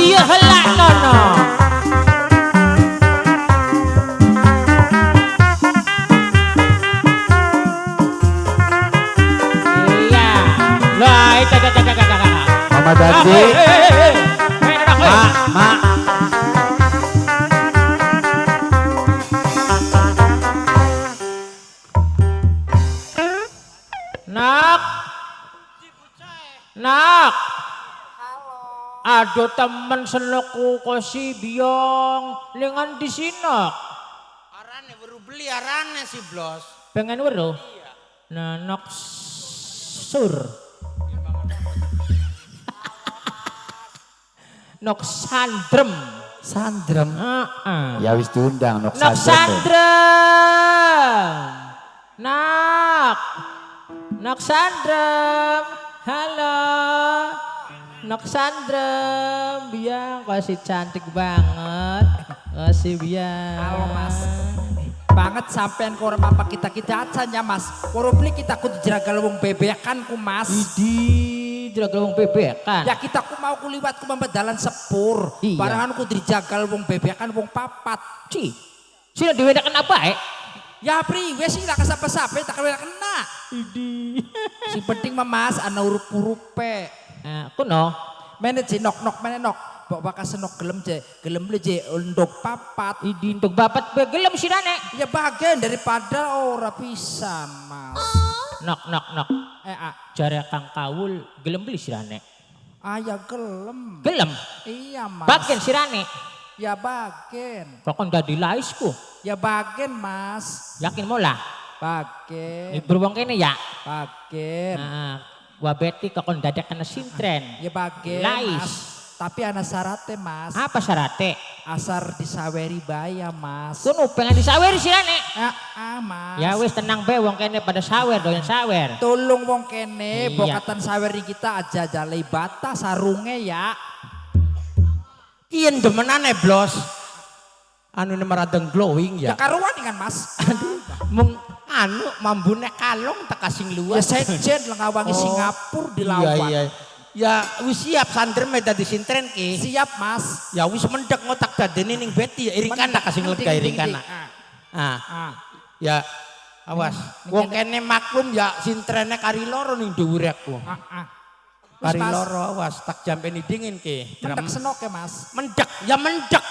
iya helak nono. Iya. Lah itu Mama Dadi. Mak. Nak. Nak. Aduh temen senokku kosi biong lengan di sinok. Arane baru beli arane sih blos. Pengen weruh? Iya. Nah nok sur. Nok sandrem. Sandrem. Heeh. Ya wis diundang nok Nok sandrem. Nak. Nok sandrem. Halo. Nok sandrem. Biang kasih cantik banget. Kasih biang. Halo mas. Banget sampean koro apa kita aja mas. Koro beli kita kudu jeragal wong bebekan ku mas. Idi jeragal wong bebekan. Ya kita ku mau kuliwat ku membedalan sepur. Iya. Barangan kudu dijagal wong bebekan wong papat. Ci. Sila diwedakan apa Ya priwe sih lah kesapa-sapa tak kena. Idi. Si penting mah mas ana urup-urupe. Kuno. Mene je nok mene nok. Bok bakas senok gelem je untuk papat. Idi untuk bapat gelem sirane. Ya bagian daripada ora bisa mas. Nok. Jare Kang Kawul gelem beli sirane. Ya gelem. Gelem. Iya mas. Bagian sirane. Ya bagian. Kok enggak dilaisku. Ya bagian mas. Yakin mola. Bagian. Ini beruang kene ya. Bagian. Wabeti kok dadak kena sintren. Ya bagian Lais. mas. Tapi ana syaratnya mas. Apa syaratnya? Asar disaweri baya mas. Kuno pengen disawer sirane. Mas. Ya wis tenang be wong kene pada sawer doyan sawer. Tolong wong kene Iya. bokatan saweri kita aja jalai bata sarunge ya. Kian demenane blos. Anu ini meradeng glowing Ya ya. karuan kan mas. Mung anu mambune kalong tak kasih Ya luas. sejen lengawangi Singapura dilawan. Iya. Ya wis siap sandrem tadi sintren ki. Siap mas. Ya wis mendek ngotak dadene ning beti ya irikan tak kasih ngelega irikan. Ya awas. Wong kene maklum ya sintrene kari loro ning dhuwur aku. Kari loro awas tak jampeni dingin ki. Mendek senok ya mas. Mendek ya mendek.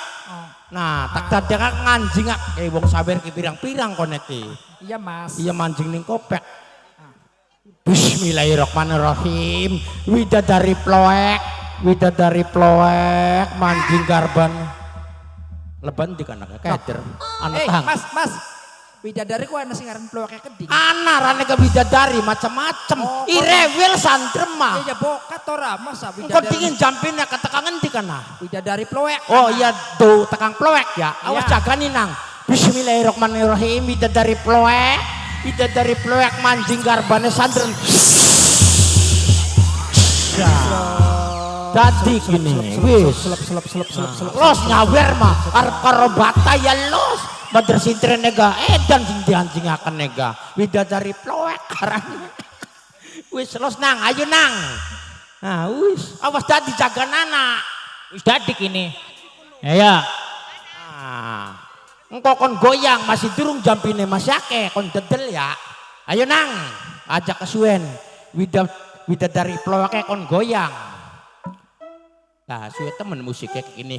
Nah tak dadak nganjingak wong sawer ki pirang-pirang kone ki. Iya mas. Iya manjing ning kopek. Bismillahirrahmanirrahim. Widadari ploek manjing garban. Leban di kana keder. Anak mas. Bidadari ku ana sing aran ploeke keding. Ana rane ke bidadari macem-macem. Irewil santrem mah. Ya bokat ora mas Engko bidadari. dingin jampinnya ketekan ngendi kana? Bidadari ploek. Oh iya do tekang ploek ya. Awas Iya. jagani nang. Bismillahirrahmanirrahim. Bidadari ploek manjing garbane sandrem. Dadi gini wis los nyawer mah arep karo bata ya los badar sintre nega edan sing dianjingaken nega widadari ploek aran wis los nang ayo nang nah wis awas dadi jaganana Wis dadik ini. Ya. engko kon goyang masih durung jampine mas yake kon dedel ya ayo nang ajak kesuwen widadari ploeke kon goyang. Nah, suwe temen musiknya kayak gini.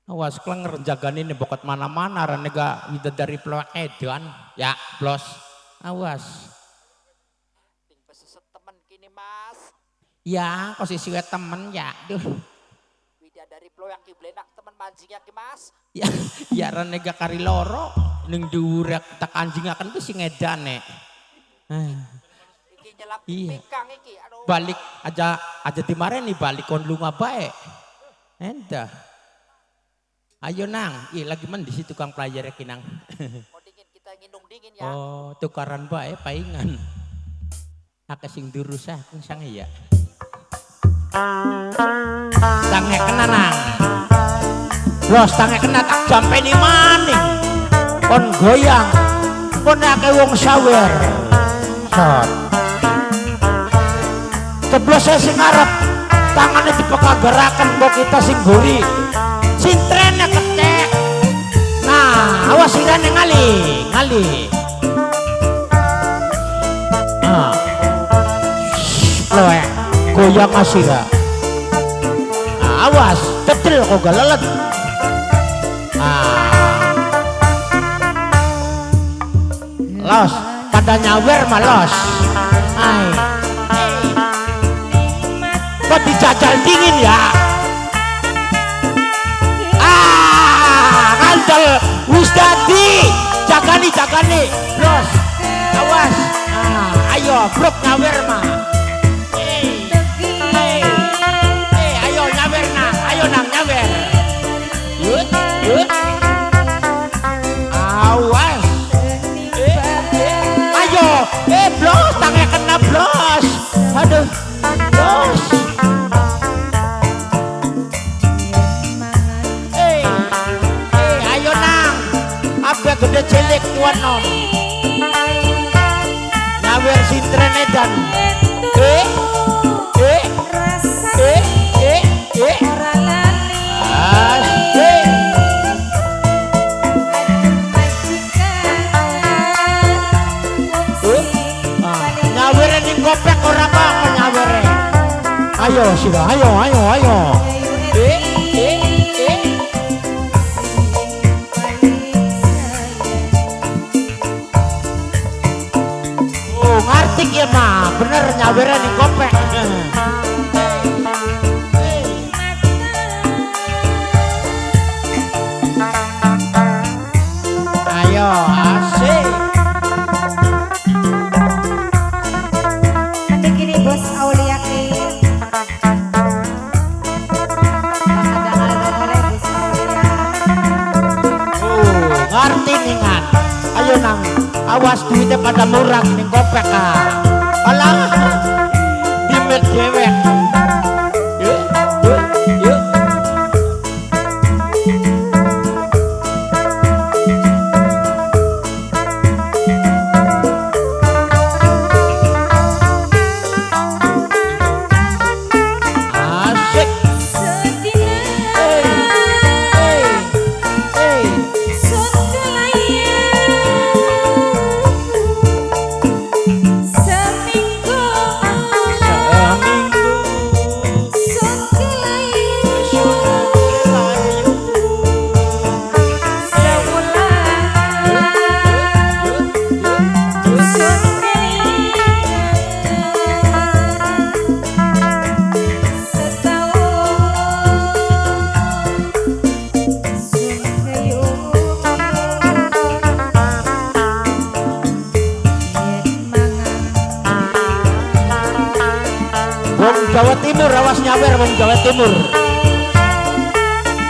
Awas klenger jagani ini bokat mana-mana ranega widadari ploek edan. Ya, blos. Awas. Temen kini mas. Ya, kok si suwe temen ya. Duh. Widadari ploek ki blenak temen manjingnya ki mas. Ya ranega kari loro ning dhuwur tak anjingaken ku sing edane. Iya. Balik aja dimareni balik kon lunga bae. Endah. Ayo nang, lagi men di situ tukang pelajar ki nang. Mau dingin kita nginung dingin ya. Oh, tukaran bae paingan. Akeh sing durusah sang ya. Sange kena nang. Los tange kena tak jampeni maning. Kon goyang. Kon akeh wong sawer. Sot. Keblosnya sing ngarep tangannya dipekagerakan kok kita sing guri sintrennya ketek. Nah awas sirane ngali loe goyang asira. Nah awas kecil kok gak lelet. Los pada nyawer malos. Kok dijajal dingin ya? Ngandel wis dadi. Jagani Bros. Awas. Ayo brok nyawer mah. Ayo nyawer nang. Ayo nang nyawer. Yut. Awas. Ayo. Bros, tangan kena Bros. Aduh. Bros. Ayo nang. Apa gede cilik tuan nom. Nyawer sintren edan. Nyawer ning kopek ora apa nyawer. Ayo sira, ayo. Oh, ngerti ya mah, bener nyawernya ning kopek. Ayo, asik. Begini bos Aulia Ngerti ningan. Ayo nang, awas duitnya pada murah ning kopek alah dimet dewek. Yuk. Asik. Wong Jawa Timur, awas nyawer wong Jawa Timur.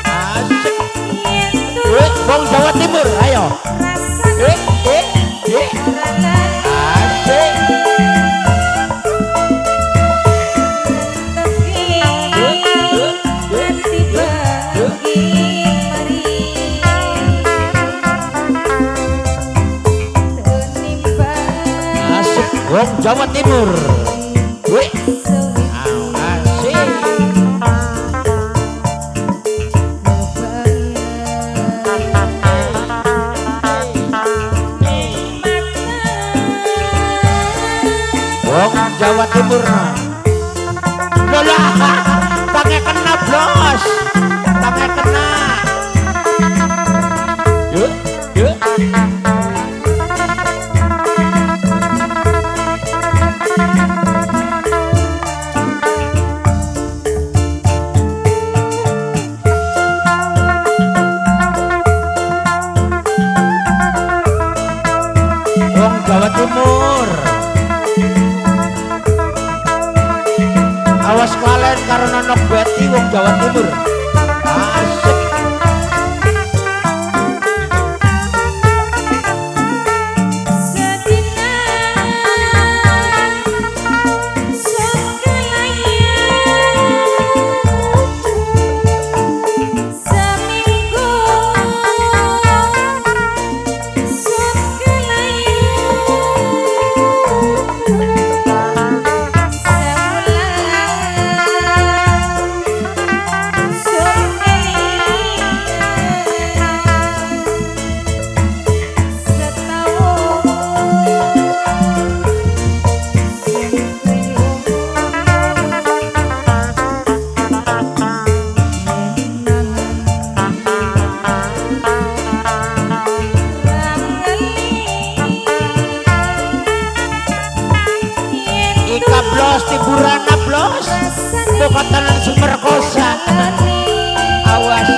Asik. Wong Jawa Timur, ayo. Asik. Asik, wong Jawa Timur. Jawa Timur nah. Lola, tangan kena Bros. Tangan kena. Yuk. Wong Jawa Timur. Awas kalian karena nok beti wong Jawa Timur. Asik. Ika blos tiburana blos. Bokatanan sumerkosa. Awas.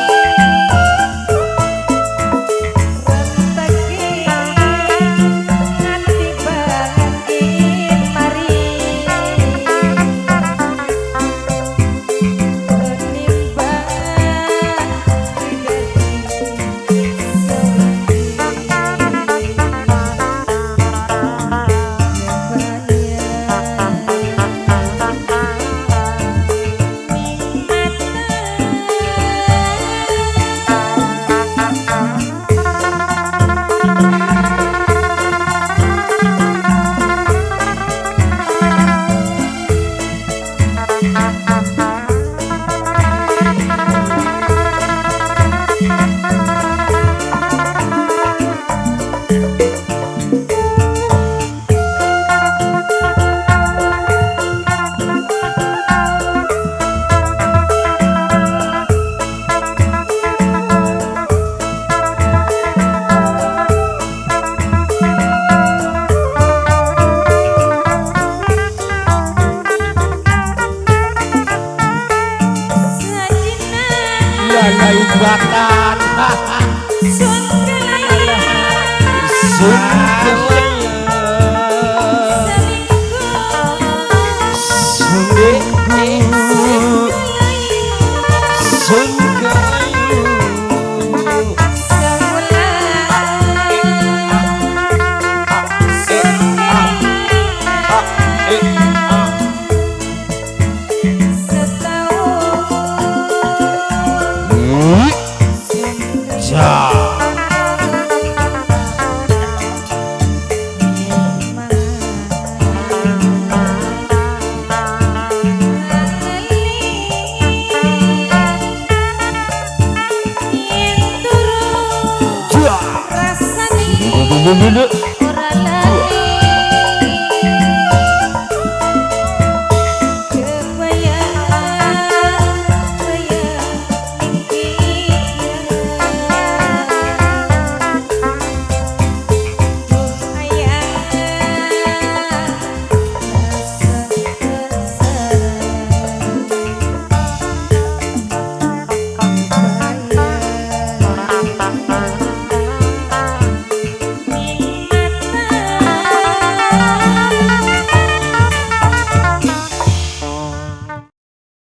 Lalaibatan.